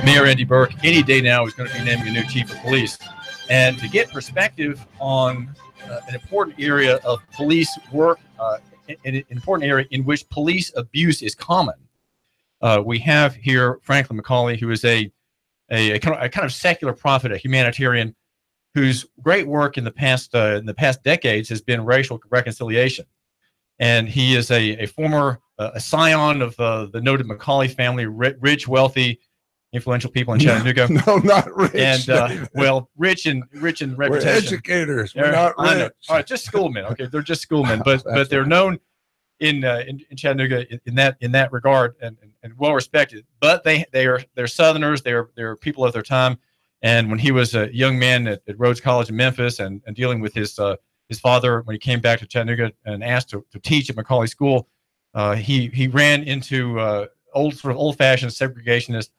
Mayor Andy Burke, any day now, is going to be naming a new chief of police. And to get perspective on an important area of police work, an important area in which police abuse is common, we have here Franklin McCallie, who is a kind of secular prophet, a humanitarian, whose great work in the past decades has been racial reconciliation. And he is a former a scion of the noted McCallie family, rich, wealthy, influential people in Chattanooga. No, not rich. And well, rich in reputation. We're educators. We're not rich. All right, just schoolmen. Okay, they're just schoolmen, but they're known in Chattanooga in that regard and well respected. But they're Southerners. They're people of their time. And when he was a young man at Rhodes College in Memphis and dealing with his father when he came back to Chattanooga and asked to teach at McCallie School, he ran into old-fashioned segregationist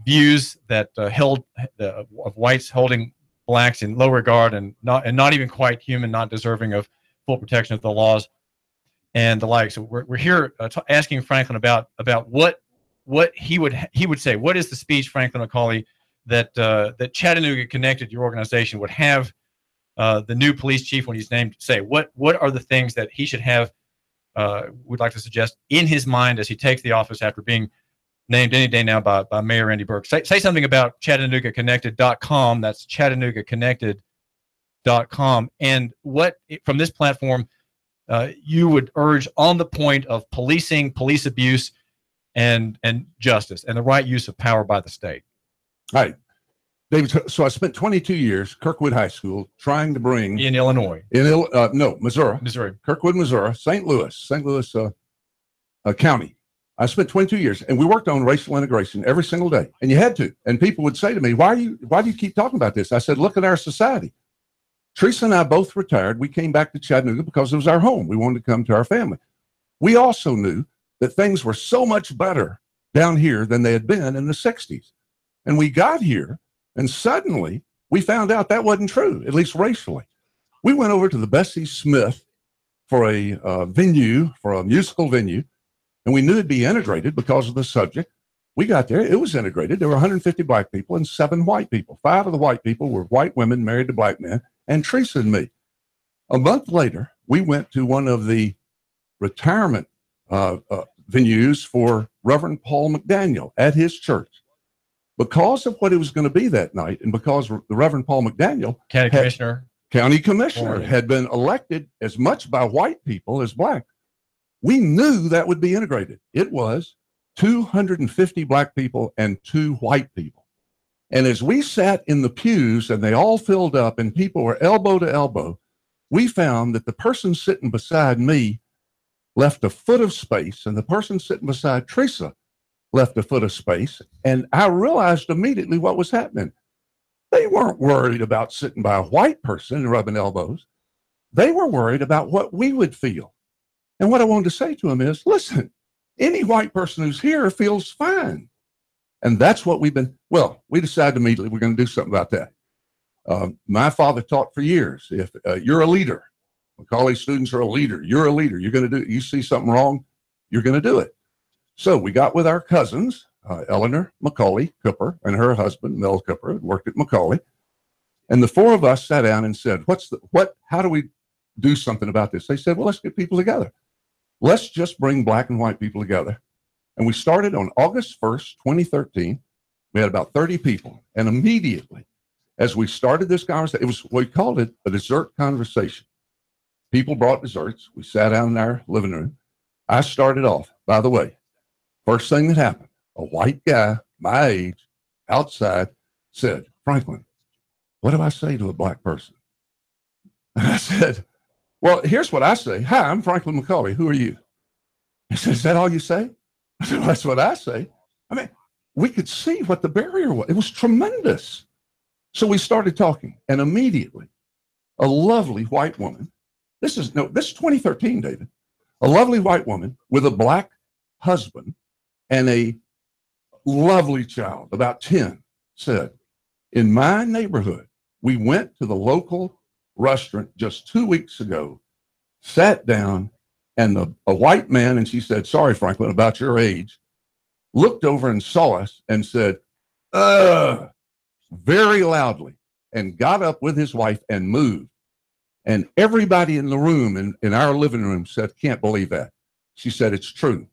views that held of whites holding blacks in low regard and not even quite human, not deserving of full protection of the laws and the like. So we're here asking Franklin about what he would say. What is the speech, Franklin McCallie, that Chattanooga Connected, your organization, would have the new police chief when he's named say? What are the things that he should have? Would like to suggest in his mind as he takes the office after being named any day now by Mayor Andy Burke. Say something about ChattanoogaConnected.com. That's ChattanoogaConnected.com. And what, from this platform, you would urge on the point of policing, police abuse, and justice, and the right use of power by the state. All right. David, so I spent 22 years, Kirkwood High School, trying to bring... In Illinois. Missouri. Kirkwood, Missouri, St. Louis County. I spent 22 years, and we worked on racial integration every single day, and you had to. And people would say to me, why do you keep talking about this? I said, look at our society. Teresa and I both retired. We came back to Chattanooga because it was our home. We wanted to come to our family. We also knew that things were so much better down here than they had been in the 60s. And we got here, and suddenly we found out that wasn't true, at least racially. We went over to the Bessie Smith for a venue, for a musical venue, and we knew it'd be integrated because of the subject. We got there, it was integrated. There were 150 black people and 7 white people. 5 of the white people were white women married to black men, and Teresa and me. A month later, we went to one of the retirement venues for Reverend Paul McDaniel at his church. Because of what it was going to be that night, and because the Reverend Paul McDaniel, county commissioner, had been elected as much by white people as black, we knew that would be integrated. It was 250 black people and 2 white people. And as we sat in the pews and they all filled up and people were elbow to elbow, we found that the person sitting beside me left a foot of space, and the person sitting beside Teresa left a foot of space. And I realized immediately what was happening. They weren't worried about sitting by a white person and rubbing elbows. They were worried about what we would feel. And what I wanted to say to them is, listen, any white person who's here feels fine. And that's what we decided immediately we're going to do something about that. My father taught for years, if you're a leader, McCallie students are a leader, you're a leader, you see something wrong, you're going to do it. So we got with our cousins, Eleanor McCallie Cooper and her husband, Mel Cooper, who worked at McCallie. And the 4 of us sat down and said, how do we do something about this? They said, well, let's get people together. Let's just bring black and white people together. And we started on August 1st, 2013. We had about 30 people. And immediately, as we started this conversation, we called it a dessert conversation. People brought desserts. We sat down in our living room. I started off, by the way, first thing that happened, a white guy, my age, outside, said, Franklin, what do I say to a black person? And I said, well, here's what I say. Hi, I'm Franklin McCallie. Who are you? He said, is that all you say? I said, well, that's what I say. I mean, we could see what the barrier was. It was tremendous. So we started talking, and immediately a lovely white woman, this is 2013, David, a lovely white woman with a black husband and a lovely child, about 10, said, in my neighborhood, we went to the local restaurant just 2 weeks ago, sat down, and a white man, and she said, sorry, Franklin, about your age, looked over and saw us and said, very loudly, and got up with his wife and moved. And everybody in the room, in our living room, said, can't believe that. She said, it's true.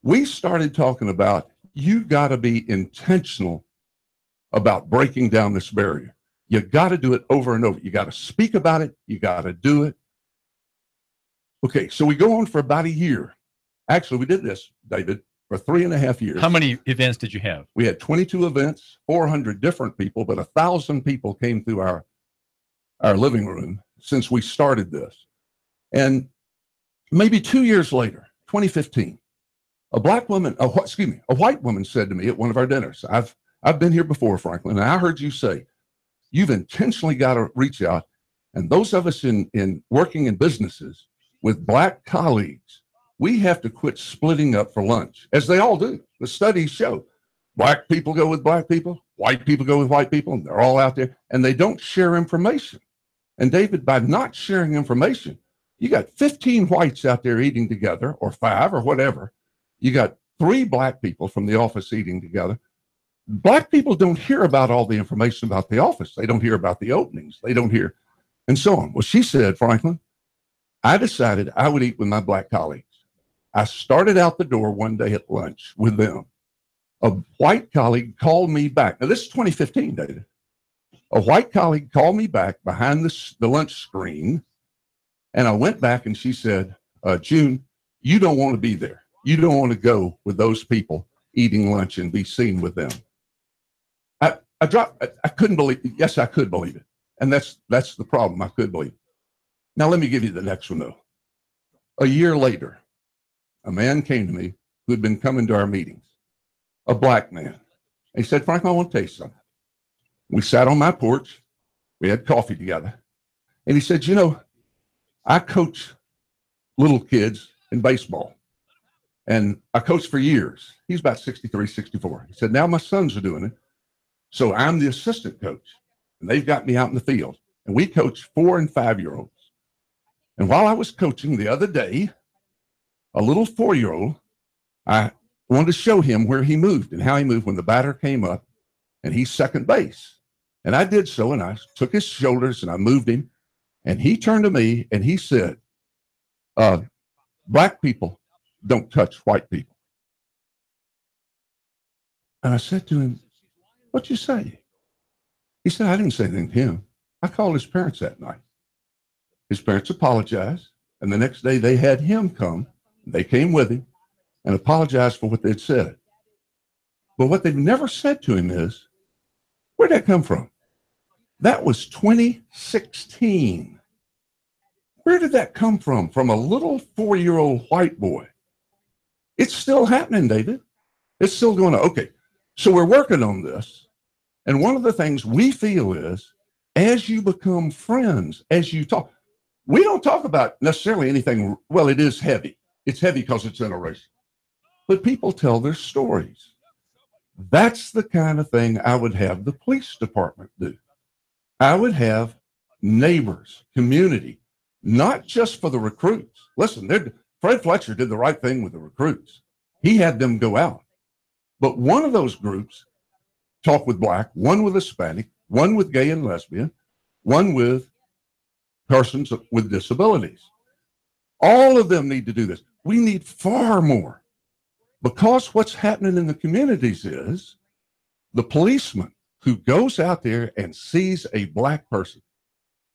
We started talking about, you got to be intentional about breaking down this barrier. You got to do it over and over. You got to speak about it. You got to do it. Okay, so we go on for about a year. Actually, we did this, David, for 3.5 years. How many events did you have? We had 22 events, 400 different people, but 1,000 people came through our living room since we started this. And maybe 2 years later, 2015, a white woman said to me at one of our dinners, I've been here before, Franklin, and I heard you say, you've intentionally got to reach out. And those of us in working in businesses with Black colleagues, we have to quit splitting up for lunch, as they all do. The studies show Black people go with Black people, white people go with white people, and they're all out there, and they don't share information. And David, by not sharing information, you got 15 whites out there eating together, or 5 or whatever. You got 3 Black people from the office eating together. Black people don't hear about all the information about the office. They don't hear about the openings. They don't hear, and so on. Well, she said, Franklin, I decided I would eat with my Black colleagues. I started out the door one day at lunch with them. A white colleague called me back. Now, this is 2015, David. A white colleague called me back behind the lunch screen, and I went back and she said, June, you don't want to be there. You don't want to go with those people eating lunch and be seen with them. I couldn't believe it. Yes, I could believe it. And that's the problem. I could believe it. Now, let me give you the next one, though. A year later, a man came to me who had been coming to our meetings, a Black man. He said, Frank, I want to tell you something. We sat on my porch. We had coffee together. And he said, you know, I coach little kids in baseball. And I coached for years. He's about 63, 64. He said, now my sons are doing it. So I'm the assistant coach. And they've got me out in the field. And we coach 4- and 5-year-olds. And while I was coaching the other day, a little 4-year-old, I wanted to show him where he moved and how he moved when the batter came up, and he's second base. And I did so, and I took his shoulders and I moved him, and he turned to me and he said, Black people don't touch white people. And I said to him, what'd you say? He said, I didn't say anything to him. I called his parents that night. His parents apologized, and the next day they had him come. They came with him and apologized for what they'd said. But what they've never said to him is, where'd that come from? That was 2016. Where did that come from? From a little 4-year-old white boy. It's still happening, David. It's still going on. Okay, so we're working on this. And one of the things we feel is, as you become friends, as you talk, we don't talk about necessarily anything. Well, it is heavy. It's heavy because it's interracial. But people tell their stories. That's the kind of thing I would have the police department do. I would have neighbors, community, not just for the recruits. Listen, Fred Fletcher did the right thing with the recruits. He had them go out. But one of those groups talk with Black, one with Hispanic, one with gay and lesbian, one with persons with disabilities. All of them need to do this. We need far more, because what's happening in the communities is the policeman who goes out there and sees a Black person.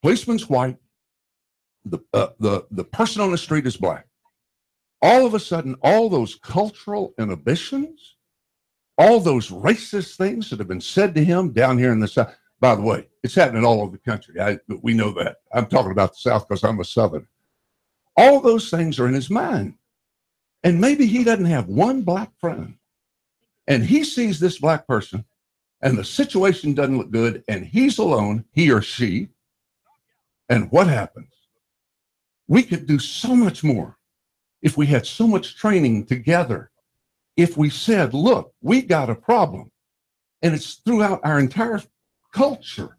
Policeman's white. The person on the street is Black. All of a sudden, all those cultural inhibitions, all those racist things that have been said to him down here in the South. By the way, it's happening all over the country. We know that. I'm talking about the South because I'm a Southerner. All those things are in his mind. And maybe he doesn't have one Black friend. And he sees this Black person, and the situation doesn't look good, and he's alone, he or she. And what happens? We could do so much more if we had so much training together. If we said, look, we got a problem, and it's throughout our entire culture,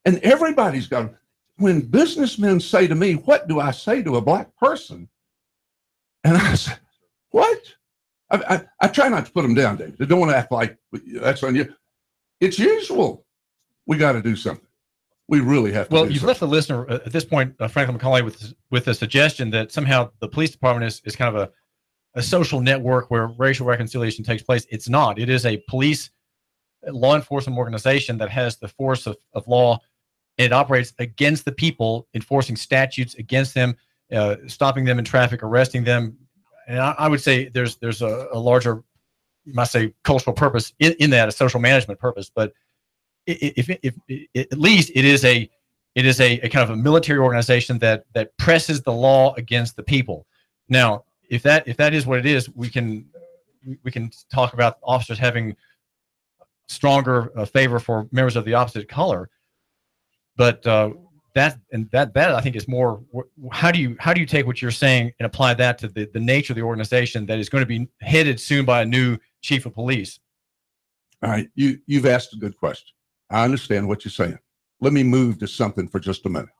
and everybody's got. When businessmen say to me, what do I say to a Black person? And I say, what? I try not to put them down, David. I don't want to act like that's on you. It's usual. We got to do something. We really have to. Well, you've left the listener at this point, Franklin McCallie, with a suggestion that somehow the police department is kind of a social network where racial reconciliation takes place. It's not. It is a police law enforcement organization that has the force of law. And it operates against the people, enforcing statutes against them, stopping them in traffic, arresting them. And I would say there's a larger, you might say, cultural purpose in that, a social management purpose. But if at least it is a kind of a military organization that presses the law against the people. Now, if that is what it is, we can talk about officers having stronger favor for members of the opposite color. But that I think is more. How do you take what you're saying and apply that to the nature of the organization that is going to be headed soon by a new chief of police? All right, you've asked a good question. I understand what you're saying. Let me move to something for just a minute.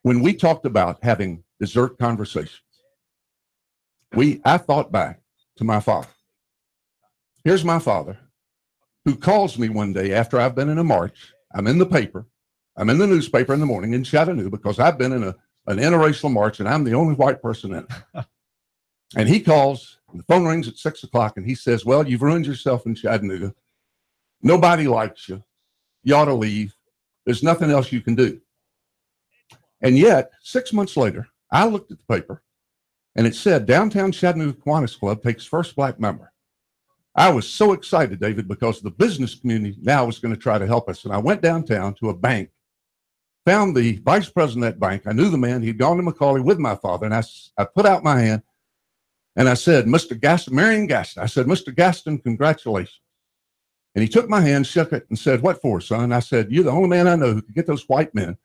When we talked about having dessert conversations, I thought back to my father. Here's my father, who calls me one day after I've been in a march. I'm in the paper. I'm in the newspaper in the morning in Chattanooga because I've been in an interracial march and I'm the only white person in it. And he calls, and the phone rings at 6 o'clock, and he says, well, you've ruined yourself in Chattanooga. Nobody likes you. You ought to leave. There's nothing else you can do. And yet, 6 months later, I looked at the paper, and it said, Downtown Chattanooga Kiwanis Club takes first black member. I was so excited, David, because the business community now was going to try to help us. And I went downtown to a bank, found the vice president of that bank. I knew the man. He'd gone to McCallie with my father. And I put out my hand, and I said, Mr. Gaston, Marion Gaston. I said, Mr. Gaston, congratulations. And he took my hand, shook it, and said, what for, son? I said, you're the only man I know who could get those white men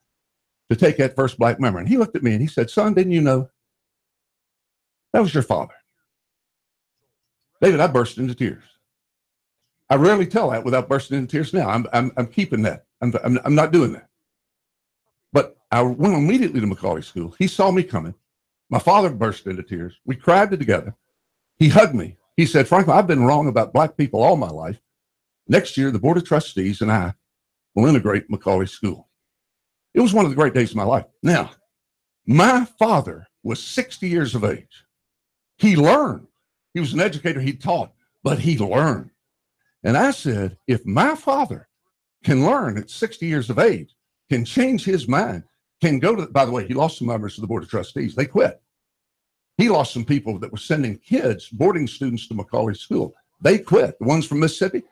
to take that first black member. And he looked at me, and he said, son, didn't you know? That was your father. David, I burst into tears. I rarely tell that without bursting into tears now. I'm keeping that. I'm not doing that. But I went immediately to McCallie School. He saw me coming. My father burst into tears. We cried together. He hugged me. He said, Franklin, I've been wrong about black people all my life. Next year, the Board of Trustees and I will integrate McCallie School. It was one of the great days of my life. Now, my father was 60 years of age. He learned. He was an educator. He taught, but he learned. And I said, if my father can learn at 60 years of age, can change his mind, can go to, by the way, he lost some members of the Board of Trustees. They quit. He lost some people that were sending kids, boarding students to McCallie School. They quit. The ones from Mississippi,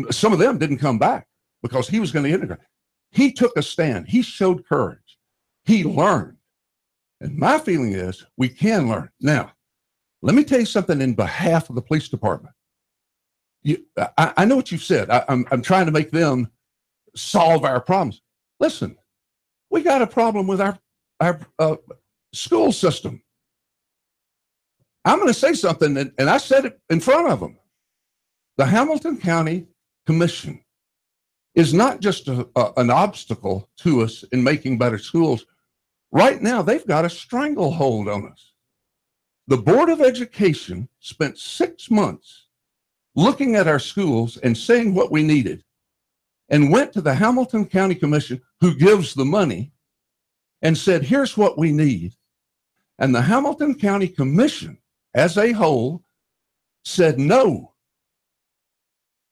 some of them didn't come back because he was going to integrate. He took a stand. He showed courage. He learned. And my feeling is we can learn. Now, let me tell you something in behalf of the police department. I know what you've said. I'm trying to make them solve our problems. Listen, we got a problem with our school system. I'm going to say something, and I said it in front of them. The Hamilton County Commission is not just an obstacle to us in making better schools. Right now, they've got a stranglehold on us. The Board of Education spent 6 months looking at our schools and saying what we needed, and went to the Hamilton County Commission, who gives the money, and said, here's what we need. And the Hamilton County Commission, as a whole, said no.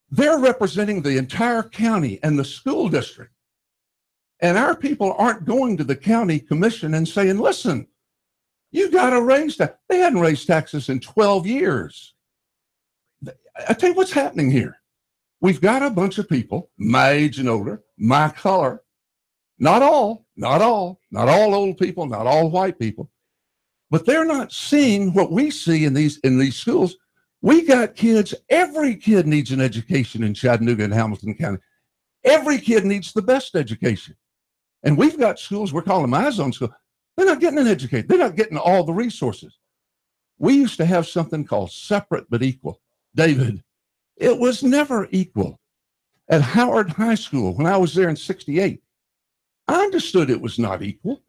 They're representing the entire county and the school district. And our people aren't going to the county commission and saying, listen, you got to raise that. They hadn't raised taxes in 12 years. I tell you what's happening here. We've got a bunch of people, my age and older, my color, not all old people, not all white people, but they're not seeing what we see in these schools. We got kids, every kid needs an education in Chattanooga and Hamilton County. Every kid needs the best education. And we've got schools, we're calling them iZone schools. They're not getting an education. They're not getting all the resources. We used to have something called separate but equal. David, it was never equal. At Howard High School, when I was there in '68, I understood it was not equal.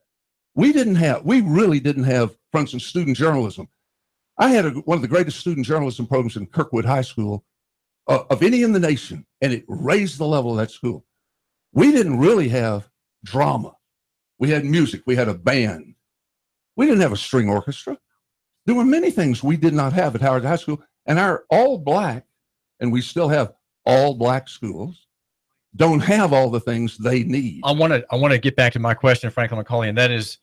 We really didn't have, for instance, student journalism. I had one of the greatest student journalism programs in Kirkwood High School of any in the nation, and it raised the level of that school. We didn't really have drama. We had music. We had a band. We didn't have a string orchestra. There were many things we did not have at Howard High School, and our all black, and we still have all black schools, don't have all the things they need. I want to get back to my question, Franklin McCallie, and that is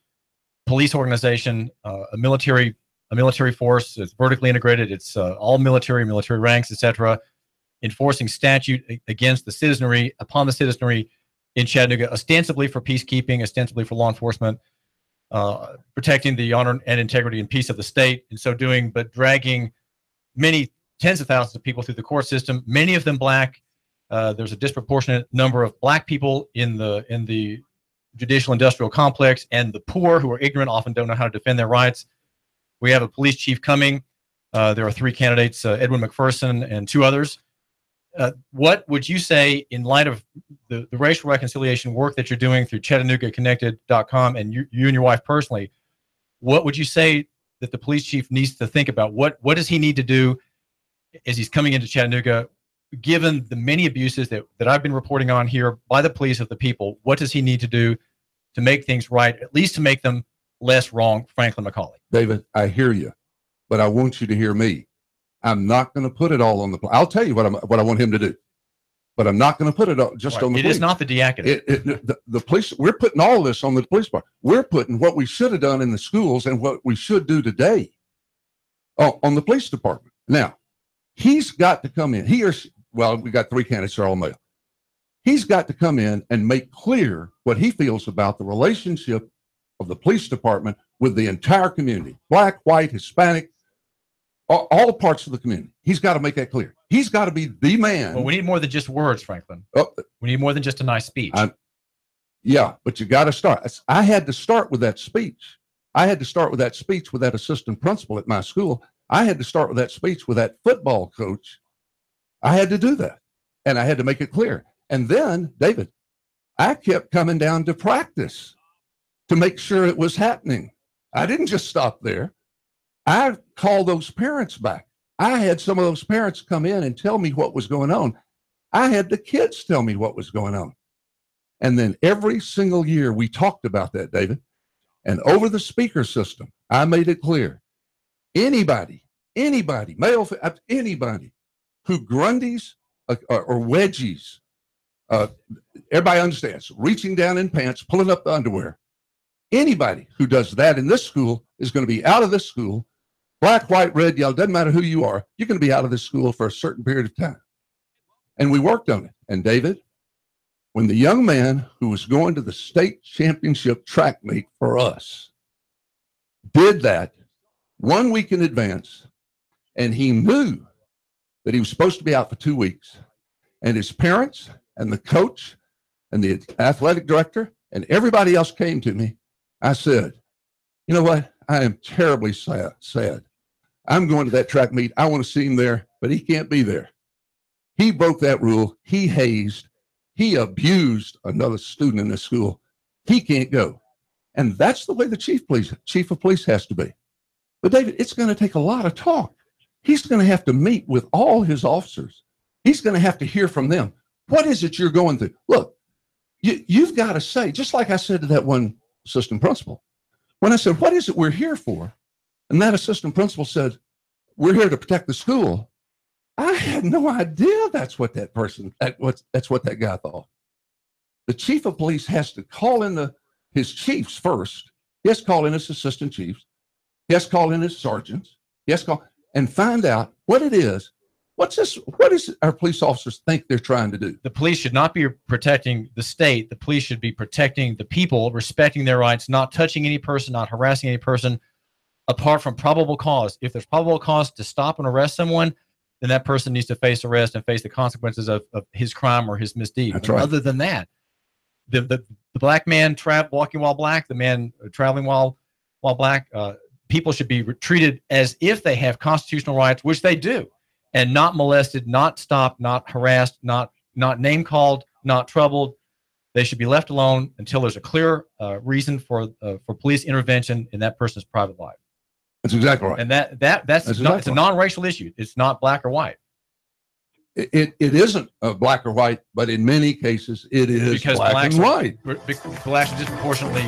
police organization, a military force. It's vertically integrated. It's all military ranks, etc. Enforcing statute against the citizenry, upon the citizenry in Chattanooga, ostensibly for peacekeeping, ostensibly for law enforcement, protecting the honor and integrity and peace of the state in so doing, but dragging many tens of thousands of people through the court system, many of them black. There's a disproportionate number of black people in the judicial industrial complex, and the poor who are ignorant often don't know how to defend their rights. We have a police chief coming. There are 3 candidates, Edwin McPherson and 2 others. What would you say in light of the racial reconciliation work that you're doing through ChattanoogaConnected.com and you and your wife personally, what would you say that the police chief needs to think about? What does he need to do as he's coming into Chattanooga, given the many abuses that I've been reporting on here by the police of the people? What does he need to do to make things right, at least to make them less wrong, Franklin McCallie? David, I hear you, but I want you to hear me. I'm not going to put it all on the police. I'll tell you what I want him to do, but I'm not going to put it on, just on the police. It is not the diaconate. The police, we're putting all this on the police part. We're putting what we should have done in the schools and what we should do today on the police department. Now, he's got to come in. Well, we got 3 candidates that are all male. He's got to come in and make clear what he feels about the relationship of the police department with the entire community, black, white, Hispanic, all parts of the community. He's got to make that clear. He's got to be the man. Well, we need more than just words, Franklin. We need more than just a nice speech. Yeah, but you got to start. I had to start with that speech. I had to start with that speech with that assistant principal at my school. I had to start with that speech with that football coach. I had to do that, and I had to make it clear. And then, David, I kept coming down to practice to make sure it was happening. I didn't just stop there. I called those parents back. I had some of those parents come in and tell me what was going on. I had the kids tell me what was going on. And then every single year we talked about that, David. And over the speaker system, I made it clear. Anybody, male, anybody who grundies or wedgies, everybody understands, reaching down in pants, pulling up the underwear. Anybody who does that in this school is going to be out of this school. Black, white, red, yellow, doesn't matter who you are. You're going to be out of this school for a certain period of time. And we worked on it. And David, when the young man who was going to the state championship track meet for us did that 1 week in advance, and he knew that he was supposed to be out for 2 weeks, and his parents and the coach and the athletic director and everybody else came to me, I said, you know what? I am terribly sad. I'm going to that track meet. I want to see him there, but he can't be there. He broke that rule. He hazed. He abused another student in the school. He can't go. And that's the way the chief of police has to be. But David, it's going to take a lot of talk. He's going to have to meet with all his officers. He's going to have to hear from them. What is it you're going through? Look, you've got to say, just like I said to that one assistant principal, when I said, what is it we're here for? And that assistant principal said, we're here to protect the school. I had no idea that's what that guy thought. The chief of police has to call in his chiefs first. He has to call in his assistant chiefs. He has to call in his sergeants. He has to call and find out what it is. What does our police officers think they're trying to do? The police should not be protecting the state. The police should be protecting the people, respecting their rights, not touching any person, not harassing any person, apart from probable cause. If there's probable cause to stop and arrest someone, then that person needs to face arrest and face the consequences of his crime or his misdeed. That's right. Other than that, the black man walking while black, the man traveling while black, people should be treated as if they have constitutional rights, which they do. And not molested, not stopped, not harassed, not name called, not troubled. They should be left alone until there's a clear reason for police intervention in that person's private life. That's exactly right. And it's a non-racial issue. It's not black or white. It isn't black or white, but in many cases it is because black and white. Blacks are disproportionately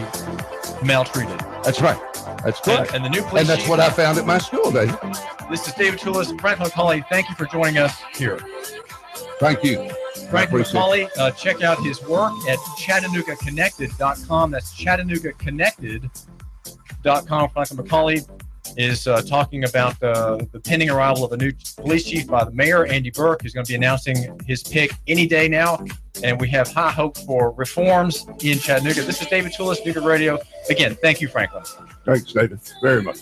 maltreated. That's right. That's correct. And the new police. And that's what I found at my school, David. This is David Tulis, Franklin McCallie. Thank you for joining us here. Thank you. Franklin McCallie, check out his work at ChattanoogaConnected.com. That's ChattanoogaConnected.com. Franklin McCallie is talking about the pending arrival of a new police chief by the mayor, Andy Burke, who's going to be announcing his pick any day now. And we have high hopes for reforms in Chattanooga. This is David Tulis, Nooga Radio. Again, thank you, Franklin. Thanks, David, very much.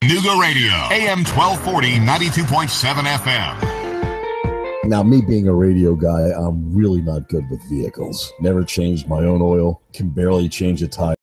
Nooga Radio, AM 1240, 92.7 FM. Now, me being a radio guy, I'm really not good with vehicles. Never changed my own oil, can barely change a tire.